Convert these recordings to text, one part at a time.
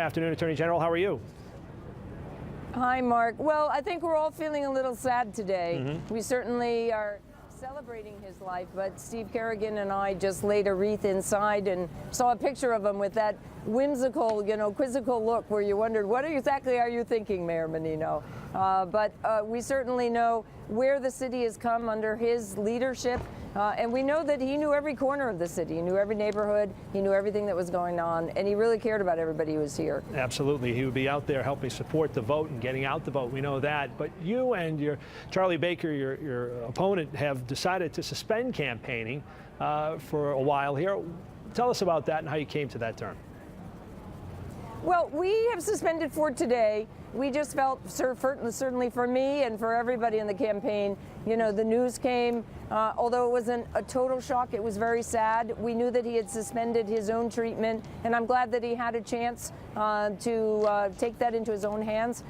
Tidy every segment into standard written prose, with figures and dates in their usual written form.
Afternoon, Attorney General. How are you? Hi, Mark. Well, I think we're all feeling a little sad today. We certainly are celebrating his life, but Steve Kerrigan and I just laid a wreath inside and saw a picture of him with that whimsical, quizzical look where you wondered, what exactly are you thinking, Mayor Menino? But we certainly know where the city has come under his leadership. And we know that he knew every corner of the city. He knew every neighborhood. He knew everything that was going on. And he really cared about everybody who was here. Absolutely. He would be out there helping support the vote and getting out the vote. We know that. But you and Charlie Baker, your opponent, have decided to suspend campaigning for a while here. Tell us about that and how you came to that term. Well, we have suspended for today. We just felt, certainly for me and for everybody in the campaign, the news came, although it wasn't a total shock, it was very sad. We knew that he had suspended his own treatment, and I'm glad that he had a chance to take that into his own hands.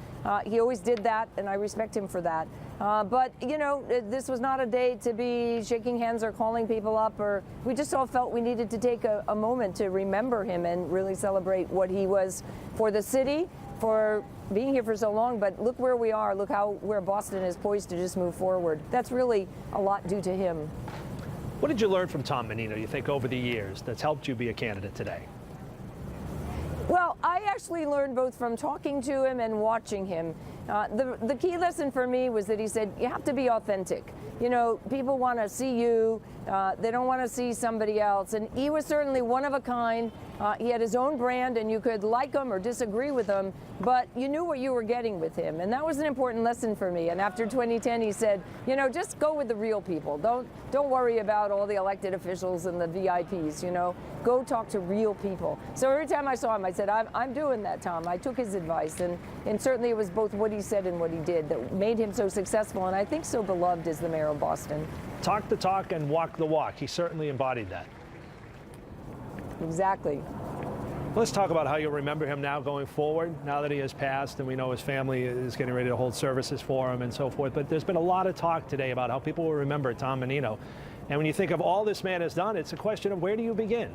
He always did that, and I respect him for that. But, this was not a day to be shaking hands or calling people up, or we just all felt we needed to take a moment to remember him and really celebrate what he was for the city, for being here for so long. But look where we are. Look where Boston is poised to just move forward. That's really a lot due to him. What did you learn from Tom Menino, you think, over the years that's helped you be a candidate today? Well, I actually learned both from talking to him and watching him. The key lesson for me was that he said, you have to be authentic. People want to see you. They don't want to see somebody else. And he was certainly one of a kind. He had his own brand, and you could like him or disagree with him, but you knew what you were getting with him. And that was an important lesson for me. And after 2010, he said, just go with the real people. Don't worry about all the elected officials and the VIPs, Go talk to real people. So every time I saw him, I said, I'm doing that, Tom. I took his advice. And certainly it was both what he said and what he did that made him so successful, and I think so beloved as the mayor of Boston. Talk the talk and walk the walk. He certainly embodied that. Exactly. Let's talk about how you'll remember him now going forward, now that he has passed, and we know his family is getting ready to hold services for him and so forth. But there's been a lot of talk today about how people will remember Tom Menino. And when you think of all this man has done, it's a question of where do you begin?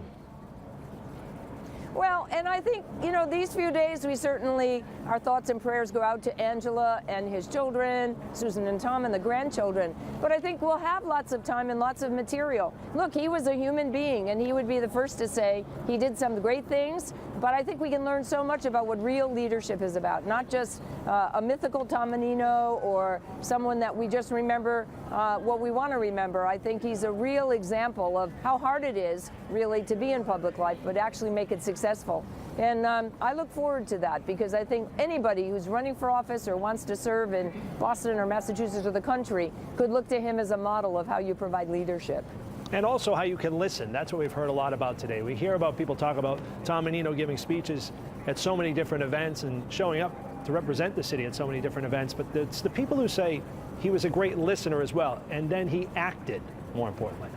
Well, and I think, these few days, our thoughts and prayers go out to Angela and his children, Susan and Tom and the grandchildren. But I think we'll have lots of time and lots of material. Look, he was a human being, and he would be the first to say he did some great things, but I think we can learn so much about what real leadership is about, not just a mythical Tom Menino or someone that we just remember what we want to remember. I think he's a real example of how hard it is, really, to be in public life, but actually make it successful. And I look forward to that, because I think anybody who's running for office or wants to serve in Boston or Massachusetts or the country could look to him as a model of how you provide leadership. And also how you can listen. That's what we've heard a lot about today. We hear about people talk about Tom Menino giving speeches at so many different events and showing up to represent the city at so many different events, but it's the people who say he was a great listener as well, and then he acted, more importantly.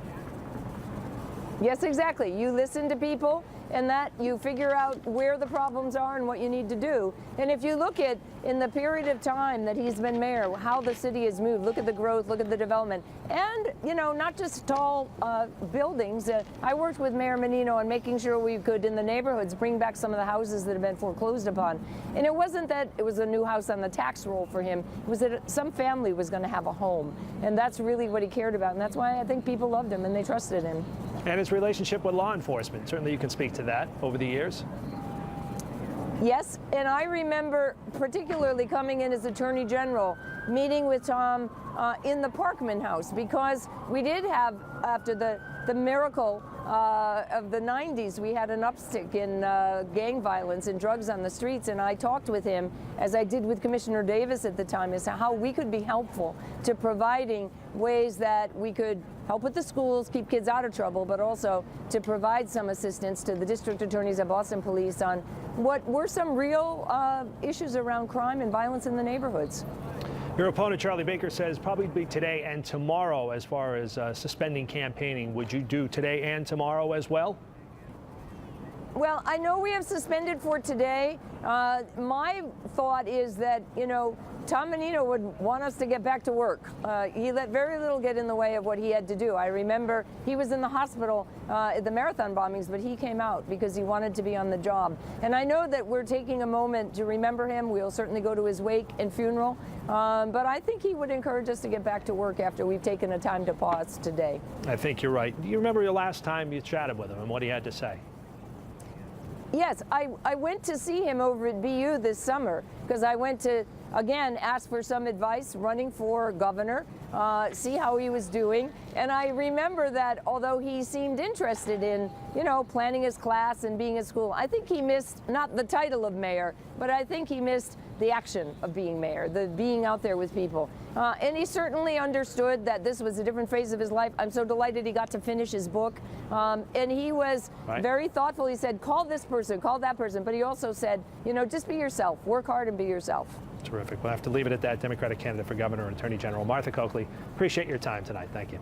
Yes, exactly. You listen to people, and that you figure out where the problems are and what you need to do. And if you look at, in the period of time that he's been mayor, how the city has moved, look at the growth, look at the development, and, not just tall buildings. I worked with Mayor Menino on making sure we could, in the neighborhoods, bring back some of the houses that have been foreclosed upon. And it wasn't that it was a new house on the tax roll for him. It was that some family was going to have a home. And that's really what he cared about. And that's why I think people loved him and they trusted him. And his relationship with law enforcement. Certainly you can speak to that over the years. Yes, and I remember particularly coming in as Attorney General, meeting with Tom in the Parkman House, because we did have, after the miracle of the 90s, we had an uptick in gang violence and drugs on the streets, and I talked with him, as I did with Commissioner Davis at the time, as to how we could be helpful to providing ways that we could help with the schools, keep kids out of trouble, but also to provide some assistance to the district attorneys at Boston Police on what were some real issues around crime and violence in the neighborhoods. Your opponent, Charlie Baker, says probably today and tomorrow as far as suspending campaigning. Would you do today and tomorrow as well? Well, I know we have suspended for today. My thought is that, Tom Menino would want us to get back to work. He let very little get in the way of what he had to do. I remember he was in the hospital at the marathon bombings, but he came out because he wanted to be on the job. And I know that we're taking a moment to remember him. We'll certainly go to his wake and funeral. But I think he would encourage us to get back to work after we've taken a time to pause today. I think you're right. Do you remember the last time you chatted with him and what he had to say? Yes, I went to see him over at BU this summer because I went to, again, ask for some advice running for governor, see how he was doing. And I remember that although he seemed interested in, planning his class and being at school, I think he missed not the title of mayor, but I think he missed the action of being mayor, the being out there with people. And he certainly understood that this was a different phase of his life. I'm so delighted he got to finish his book. And he was very thoughtful. He said, call this person, call that person. But he also said, just be yourself, work hard and be yourself. Terrific. We'll have to leave it at that. Democratic candidate for governor and attorney general, Martha Coakley. Appreciate your time tonight. Thank you.